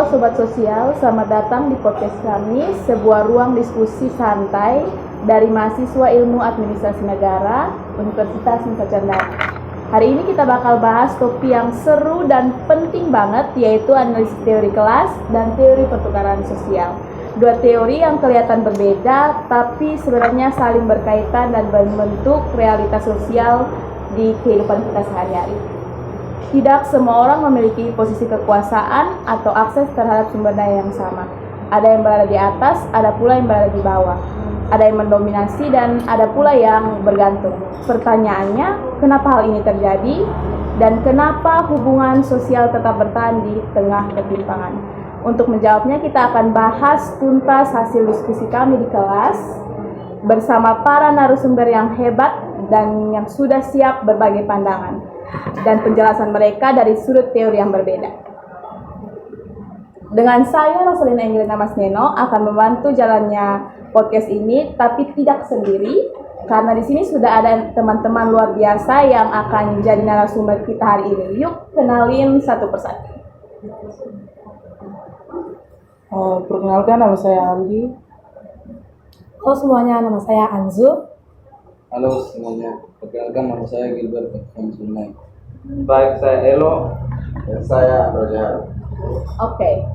Sobat Sosial, selamat datang di podcast kami, sebuah ruang diskusi santai dari mahasiswa Ilmu Administrasi Negara Universitas Nusa Cendana. Hari ini kita bakal bahas topik yang seru dan penting banget, yaitu analisis teori kelas dan teori pertukaran sosial. Dua teori yang kelihatan berbeda, tapi sebenarnya saling berkaitan dan membentuk realitas sosial di kehidupan kita sehari-hari. Tidak semua orang memiliki posisi kekuasaan atau akses terhadap sumber daya yang sama. Ada yang berada di atas, ada pula yang berada di bawah. Ada yang mendominasi dan ada pula yang bergantung. Pertanyaannya, kenapa hal ini terjadi? Dan kenapa hubungan sosial tetap bertahan di tengah ketimpangan? Untuk menjawabnya, kita akan bahas tuntas hasil diskusi kami di kelas bersama para narasumber yang hebat dan yang sudah siap berbagi pandangan dan penjelasan mereka dari sudut teori yang berbeda. Dengan saya, Rosalina Angelina Masneno, akan membantu jalannya podcast ini, tapi tidak sendiri, karena di sini sudah ada teman-teman luar biasa yang akan jadi narasumber kita hari ini. Yuk, kenalin satu persatu. Perkenalkan, nama saya Andi. Halo semuanya, nama saya Anzu. Halo semuanya, perkenalkan nama saya Gilbert Sunai. Baik, saya Elo. Dan saya Roger. Oke,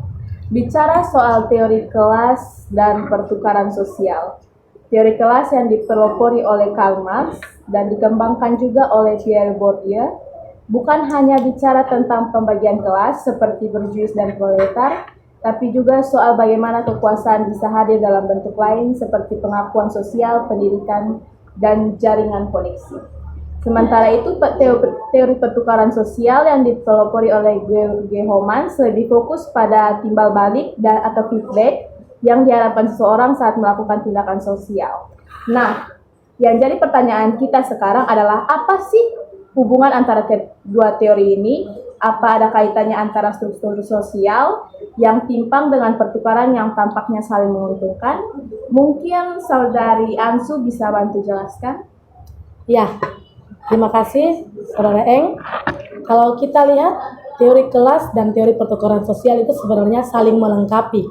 bicara soal teori kelas dan pertukaran sosial. Teori kelas yang dipelopori oleh Karl Marx dan dikembangkan juga oleh Pierre Bourdieu bukan hanya bicara tentang pembagian kelas seperti burjuis dan proletar, tapi juga soal bagaimana kekuasaan bisa hadir dalam bentuk lain seperti pengakuan sosial, pendidikan, dan jaringan koneksi. Sementara itu, teori pertukaran sosial yang dipelopori oleh G. Homans lebih fokus pada timbal balik atau feedback yang diharapkan seseorang saat melakukan tindakan sosial. Nah, yang jadi pertanyaan kita sekarang adalah apa sih hubungan antara kedua teori ini? Apa ada kaitannya antara struktur sosial yang timpang dengan pertukaran yang tampaknya saling menguntungkan? Mungkin Saudari Ansu bisa bantu jelaskan? Ya, terima kasih Saudara Eng. Kalau kita lihat, teori kelas dan teori pertukaran sosial itu sebenarnya saling melengkapi.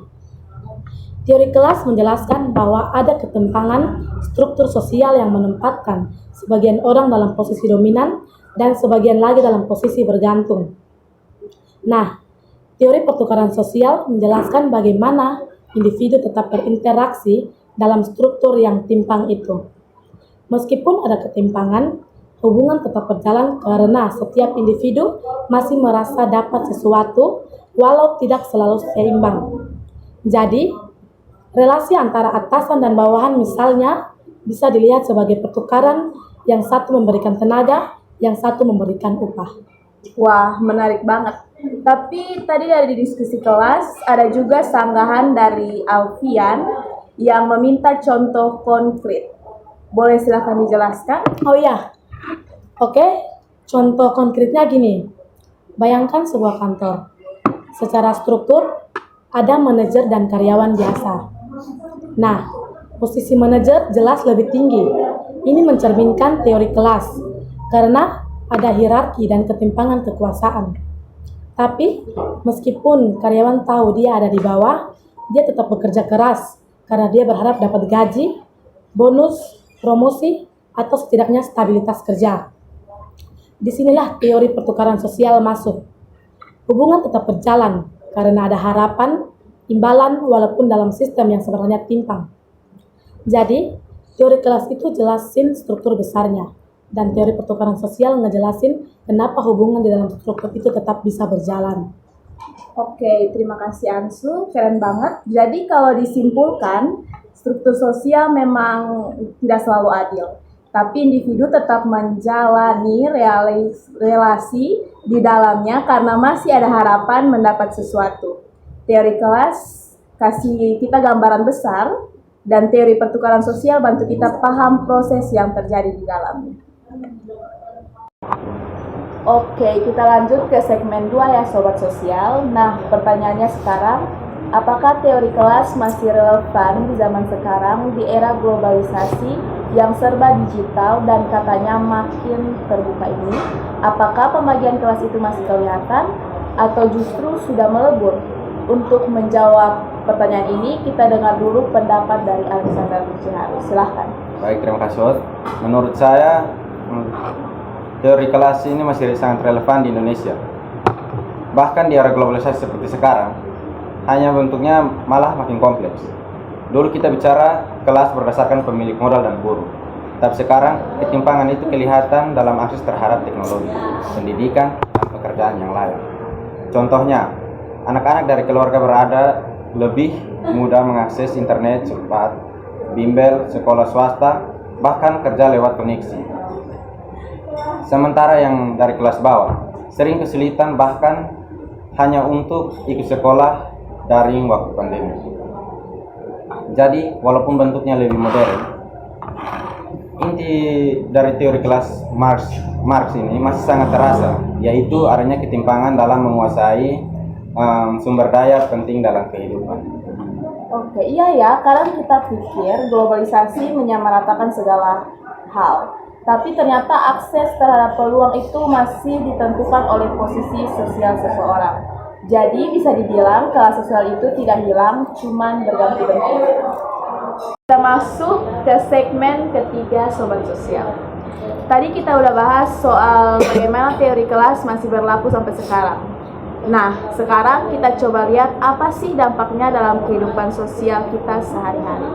Teori kelas menjelaskan bahwa ada ketimpangan struktur sosial yang menempatkan sebagian orang dalam posisi dominan dan sebagian lagi dalam posisi bergantung. Nah, teori pertukaran sosial menjelaskan bagaimana individu tetap berinteraksi dalam struktur yang timpang itu. Meskipun ada ketimpangan, hubungan tetap berjalan karena setiap individu masih merasa dapat sesuatu walau tidak selalu seimbang. Jadi, relasi antara atasan dan bawahan misalnya bisa dilihat sebagai pertukaran, yang satu memberikan tenaga, yang satu memberikan upah. Wah, menarik banget. Tapi tadi dari diskusi kelas ada juga sanggahan dari Alfian yang meminta contoh konkret. Boleh silakan dijelaskan? Oh iya, oke. Contoh konkretnya gini. Bayangkan sebuah kantor. Secara struktur, ada manajer dan karyawan biasa. Nah, posisi manajer jelas lebih tinggi. Ini mencerminkan teori kelas, karena ada hierarki dan ketimpangan kekuasaan. Tapi, meskipun karyawan tahu dia ada di bawah, dia tetap bekerja keras karena dia berharap dapat gaji, bonus, promosi, atau setidaknya stabilitas kerja. Disinilah teori pertukaran sosial masuk. Hubungan tetap berjalan karena ada harapan, imbalan walaupun dalam sistem yang sebenarnya timpang. Jadi, teori kelas itu jelasin struktur besarnya. Dan teori pertukaran sosial ngejelasin kenapa hubungan di dalam struktur itu tetap bisa berjalan. Oke, terima kasih Ansu, keren banget. Jadi kalau disimpulkan, struktur sosial memang tidak selalu adil, tapi individu tetap menjalani relasi di dalamnya karena masih ada harapan mendapat sesuatu. Teori kelas kasih kita gambaran besar, dan teori pertukaran sosial bantu kita paham proses yang terjadi di dalamnya. Oke, kita lanjut ke segmen 2 ya Sobat Sosial. Nah, pertanyaannya sekarang, apakah teori kelas masih relevan di zaman sekarang di era globalisasi yang serba digital dan katanya makin terbuka ini? Apakah pembagian kelas itu masih kelihatan atau justru sudah melebur? untuk menjawab pertanyaan ini, kita dengar dulu pendapat dari Alexander Ciharu. Silahkan. Baik, terima kasih host. Menurut saya, teori kelas ini masih sangat relevan di Indonesia. Bahkan di era globalisasi seperti sekarang, hanya bentuknya malah makin kompleks. Dulu kita bicara kelas berdasarkan pemilik modal dan buruh. Tapi sekarang ketimpangan itu kelihatan dalam akses terhadap teknologi, pendidikan, dan pekerjaan yang layak. Contohnya, anak-anak dari keluarga berada lebih mudah mengakses internet cepat, bimbel, sekolah swasta, bahkan kerja lewat koneksi. Sementara yang dari kelas bawah sering kesulitan bahkan hanya untuk ikut sekolah daring waktu pandemi. Jadi, walaupun bentuknya lebih modern, inti dari teori kelas Marx ini masih sangat terasa, yaitu adanya ketimpangan dalam menguasai sumber daya penting dalam kehidupan. Oke, iya ya, kadang kita pikir globalisasi menyamaratakan segala hal. Tapi ternyata akses terhadap peluang itu masih ditentukan oleh posisi sosial seseorang. Jadi bisa dibilang kelas sosial itu tidak hilang, cuman berganti bentuk. Kita masuk ke segmen ketiga Sobat Sosial. Tadi kita udah bahas soal bagaimana teori kelas masih berlaku sampai sekarang. Nah, sekarang kita coba lihat apa sih dampaknya dalam kehidupan sosial kita sehari-hari.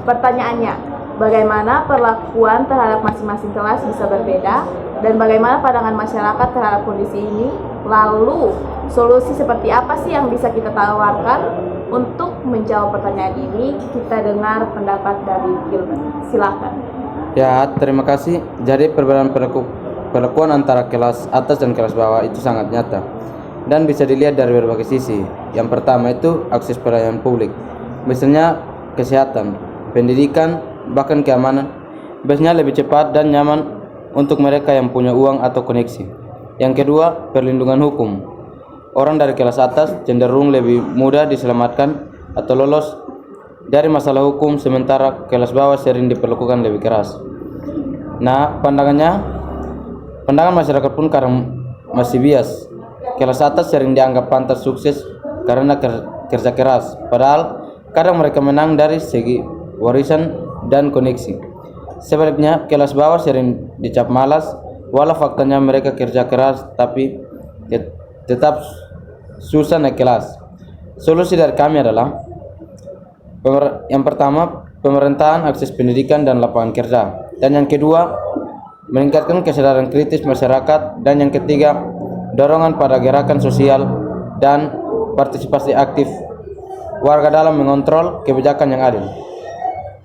Pertanyaannya, bagaimana perlakuan terhadap masing-masing kelas bisa berbeda dan bagaimana pandangan masyarakat terhadap kondisi ini? Lalu, solusi seperti apa sih yang bisa kita tawarkan? Untuk menjawab pertanyaan ini, kita dengar pendapat dari Gilbert. Silakan. Ya, terima kasih. Jadi perbedaan perlakuan antara kelas atas dan kelas bawah itu sangat nyata dan bisa dilihat dari berbagai sisi. Yang pertama itu akses pelayanan publik, misalnya kesehatan, pendidikan, bahkan keamanan. Biasanya lebih cepat dan nyaman untuk mereka yang punya uang atau koneksi. Yang kedua, perlindungan hukum. Orang dari kelas atas cenderung lebih mudah diselamatkan atau lolos dari masalah hukum, sementara kelas bawah sering diperlakukan lebih keras. Nah, pandangan masyarakat pun kadang masih bias. Kelas atas sering dianggap pantas sukses karena kerja keras, padahal kadang mereka menang dari segi warisan dan koneksi. Sebaliknya, kelas bawah sering dicap malas, walau faktanya mereka kerja keras tapi tetap susah naik kelas. Solusi dari kami adalah yang pertama, pemerintahan, akses pendidikan dan lapangan kerja. Dan yang kedua, meningkatkan kesadaran kritis masyarakat. Dan yang ketiga, dorongan pada gerakan sosial dan partisipasi aktif warga dalam mengontrol kebijakan yang adil.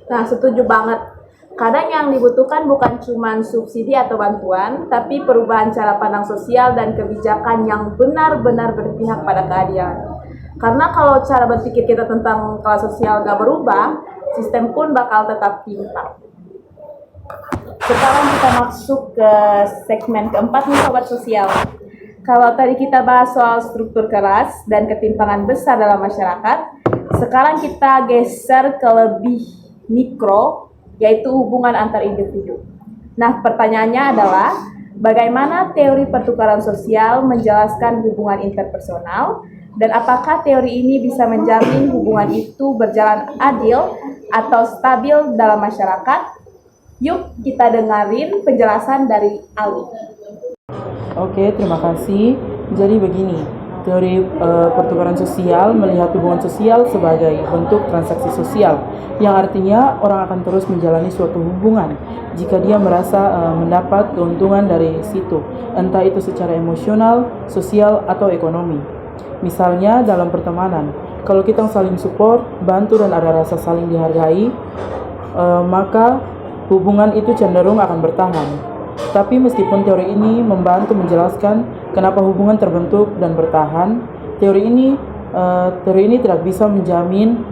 Nah, setuju banget. Kadang yang dibutuhkan bukan cuma subsidi atau bantuan, tapi perubahan cara pandang sosial dan kebijakan yang benar-benar berpihak pada keadilan. Karena kalau cara berpikir kita tentang kelas sosial gak berubah, sistem pun bakal tetap timpang. Sekarang kita masuk ke segmen keempat nih Sobat Sosial. Kalau tadi kita bahas soal struktur kelas dan ketimpangan besar dalam masyarakat, sekarang kita geser ke lebih mikro, yaitu hubungan antar individu. Nah, pertanyaannya adalah, bagaimana teori pertukaran sosial menjelaskan hubungan interpersonal, dan apakah teori ini bisa menjamin hubungan itu berjalan adil atau stabil dalam masyarakat? Yuk kita dengerin penjelasan dari Ali. Oke, terima kasih. Jadi begini, teori pertukaran sosial melihat hubungan sosial sebagai bentuk transaksi sosial, yang artinya orang akan terus menjalani suatu hubungan jika dia merasa mendapat keuntungan dari situ, entah itu secara emosional, sosial, atau ekonomi. Misalnya dalam pertemanan, kalau kita saling support, bantu, dan ada rasa saling dihargai, maka hubungan itu cenderung akan bertahan. Tapi meskipun teori ini membantu menjelaskan kenapa hubungan terbentuk dan bertahan, teori ini tidak bisa menjamin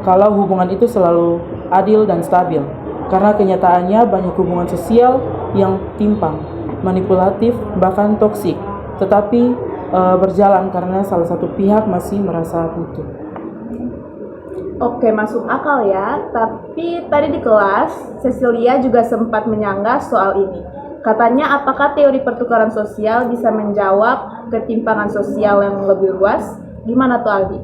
kalau hubungan itu selalu adil dan stabil. Karena kenyataannya banyak hubungan sosial yang timpang, manipulatif, bahkan toksik, tetapi berjalan karena salah satu pihak masih merasa butuh. Oke, masuk akal ya. Tapi tadi di kelas, Cecilia juga sempat menyanggah soal ini. Katanya, apakah teori pertukaran sosial bisa menjawab ketimpangan sosial yang lebih luas, Gimana tuh Aldi?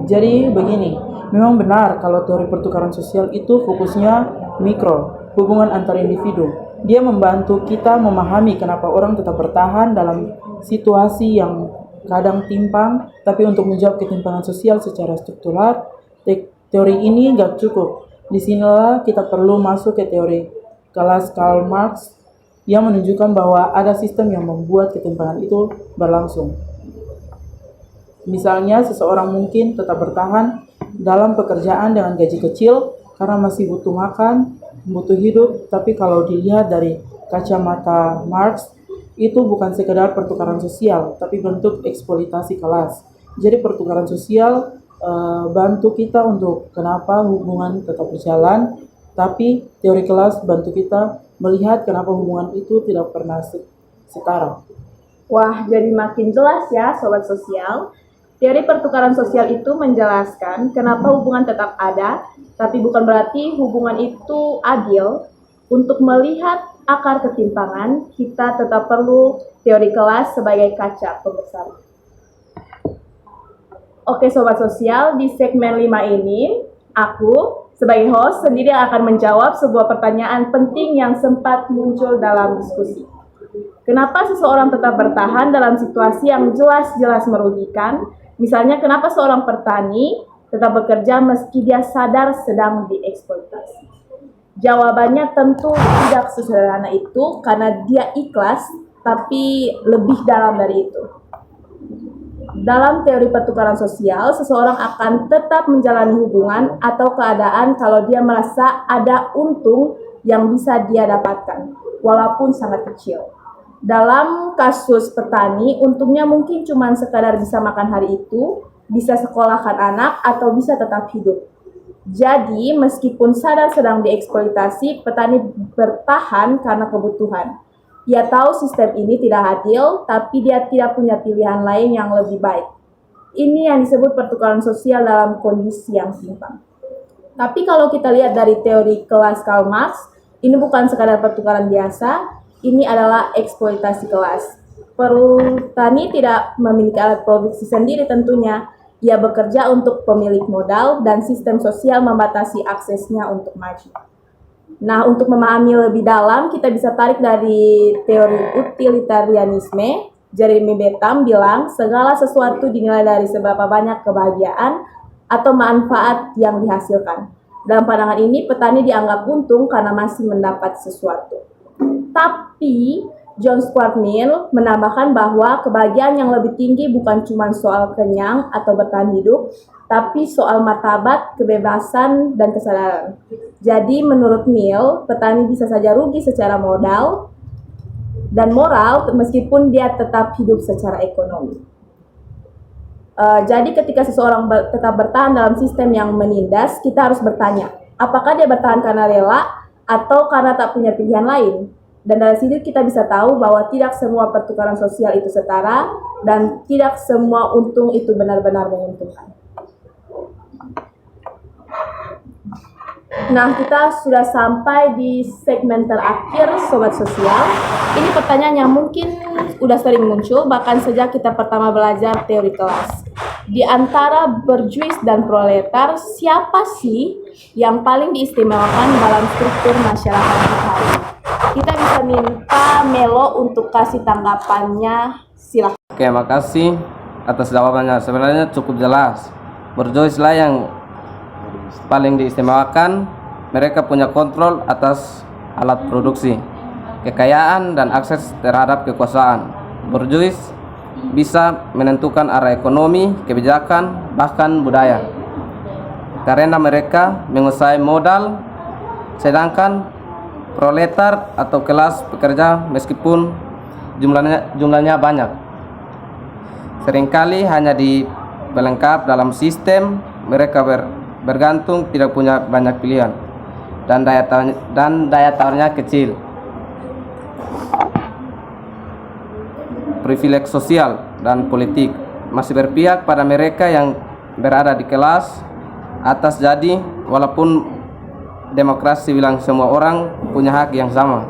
Jadi begini, memang benar kalau teori pertukaran sosial itu fokusnya mikro, hubungan antar individu. Dia membantu kita memahami kenapa orang tetap bertahan dalam situasi yang kadang timpang, tapi untuk menjawab ketimpangan sosial secara struktural, teori ini nggak cukup. Disinilah kita perlu masuk ke teori kelas Karl Marx yang menunjukkan bahwa ada sistem yang membuat ketimpangan itu berlangsung. Misalnya, seseorang mungkin tetap bertahan dalam pekerjaan dengan gaji kecil karena masih butuh makan, butuh hidup, tapi kalau dilihat dari kacamata Marx, itu bukan sekedar pertukaran sosial, tapi bentuk eksploitasi kelas. Jadi pertukaran sosial bantu kita untuk kenapa hubungan tetap berjalan, tapi teori kelas bantu kita melihat kenapa hubungan itu tidak pernah setara. Wah, jadi makin jelas ya Sobat Sosial. Teori pertukaran sosial itu menjelaskan kenapa hubungan tetap ada, tapi bukan berarti hubungan itu adil. Untuk melihat akar ketimpangan, kita tetap perlu teori kelas sebagai kaca pembesar. Oke Sobat Sosial, di segmen 5 ini, aku sebagai host sendiri akan menjawab sebuah pertanyaan penting yang sempat muncul dalam diskusi. Kenapa seseorang tetap bertahan dalam situasi yang jelas-jelas merugikan? Misalnya, kenapa seorang petani tetap bekerja meski dia sadar sedang dieksploitasi? Jawabannya tentu tidak sesederhana itu karena dia ikhlas, tapi lebih dalam dari itu. Dalam teori pertukaran sosial, seseorang akan tetap menjalani hubungan atau keadaan kalau dia merasa ada untung yang bisa dia dapatkan, walaupun sangat kecil. Dalam kasus petani, untungnya mungkin cuma sekadar bisa makan hari itu, bisa sekolahkan anak, atau bisa tetap hidup. Jadi, meskipun sadar sedang dieksploitasi, petani bertahan karena kebutuhan. Ia tahu sistem ini tidak adil, tapi dia tidak punya pilihan lain yang lebih baik. Ini yang disebut pertukaran sosial dalam kondisi yang timpang. Tapi kalau kita lihat dari teori kelas Karl Marx, ini bukan sekadar pertukaran biasa, ini adalah eksploitasi kelas. Petani tidak memiliki alat produksi sendiri tentunya. Ia bekerja untuk pemilik modal dan sistem sosial membatasi aksesnya untuk maju. Nah, untuk memahami lebih dalam, kita bisa tarik dari teori utilitarianisme. Jeremy Bentham bilang, segala sesuatu dinilai dari seberapa banyak kebahagiaan atau manfaat yang dihasilkan. Dalam pandangan ini, petani dianggap untung karena masih mendapat sesuatu. Tapi John Stuart Mill menambahkan bahwa kebahagiaan yang lebih tinggi bukan cuma soal kenyang atau bertahan hidup, tapi soal martabat, kebebasan, dan kesadaran. Jadi menurut Mill, petani bisa saja rugi secara modal dan moral meskipun dia tetap hidup secara ekonomi. Jadi ketika seseorang tetap bertahan dalam sistem yang menindas, kita harus bertanya, apakah dia bertahan karena rela atau karena tak punya pilihan lain? Dan dari situ kita bisa tahu bahwa tidak semua pertukaran sosial itu setara dan tidak semua untung itu benar-benar menguntungkan. Nah, kita sudah sampai di segmen terakhir Sobat Sosial. Ini pertanyaan yang mungkin udah sering muncul bahkan sejak kita pertama belajar teori kelas. Di antara berjuis dan proletar, siapa sih yang paling diistimewakan dalam struktur masyarakat kita? Kita bisa minta Melo untuk kasih tanggapannya, silakan. Oke, makasih atas jawabannya. Sebenarnya cukup jelas. Berjuis lah yang paling diistimewakan. Mereka punya kontrol atas alat produksi, kekayaan, dan akses terhadap kekuasaan. Berjuis bisa menentukan arah ekonomi, kebijakan, bahkan budaya. Karena mereka menguasai modal, sedangkan proletar atau kelas pekerja meskipun jumlahnya banyak, seringkali hanya dipelengkap dalam sistem. Mereka bergantung, tidak punya banyak pilihan, dan daya tawarnya kecil. Privilege sosial dan politik masih berpihak pada mereka yang berada di kelas atas. Jadi walaupun demokrasi bilang semua orang punya hak yang sama,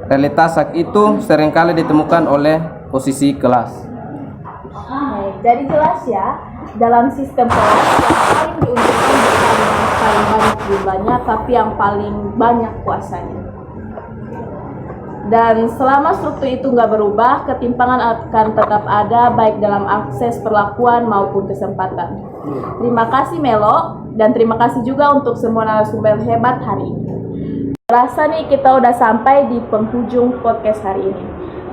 realitas hak itu seringkali ditemukan oleh posisi kelas. Jadi jelas ya, dalam sistem kelas yang paling diuntungkan bukan yang paling banyak jumlahnya, tapi yang paling banyak kuasanya. Dan selama struktur itu nggak berubah, ketimpangan akan tetap ada baik dalam akses perlakuan maupun kesempatan. Terima kasih Melo, dan terima kasih juga untuk semua narasumber hebat hari ini. Rasa nih kita udah sampai di penghujung podcast hari ini.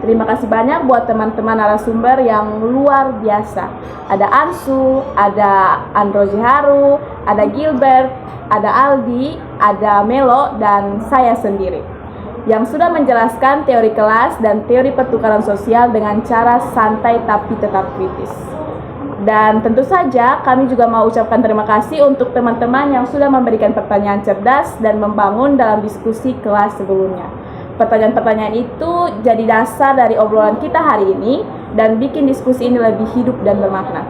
Terima kasih banyak buat teman-teman narasumber yang luar biasa. Ada Ansu, ada Androzi Haru, ada Gilbert, ada Aldi, ada Melo, dan saya sendiri, yang sudah menjelaskan teori kelas dan teori pertukaran sosial dengan cara santai tapi tetap kritis. Dan tentu saja kami juga mau ucapkan terima kasih untuk teman-teman yang sudah memberikan pertanyaan cerdas dan membangun dalam diskusi kelas sebelumnya. Pertanyaan-pertanyaan itu jadi dasar dari obrolan kita hari ini dan bikin diskusi ini lebih hidup dan bermakna.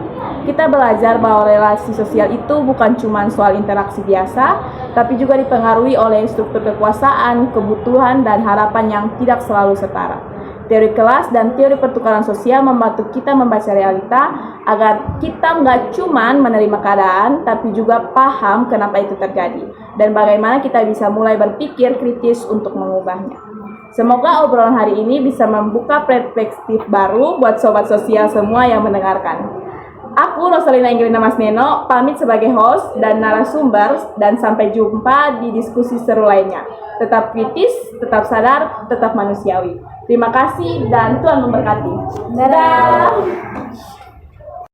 Kita belajar bahwa relasi sosial itu bukan cuma soal interaksi biasa, tapi juga dipengaruhi oleh struktur kekuasaan, kebutuhan, dan harapan yang tidak selalu setara. Teori kelas dan teori pertukaran sosial membantu kita membaca realita agar kita nggak cuma menerima keadaan, tapi juga paham kenapa itu terjadi dan bagaimana kita bisa mulai berpikir kritis untuk mengubahnya. Semoga obrolan hari ini bisa membuka perspektif baru buat sobat sosial semua yang mendengarkan. Aku Rosalina Ingelina Masneno pamit sebagai host dan narasumber, dan sampai jumpa di diskusi seru lainnya. Tetap kritis, tetap sadar, tetap manusiawi. Terima kasih dan Tuhan memberkati. Dadah.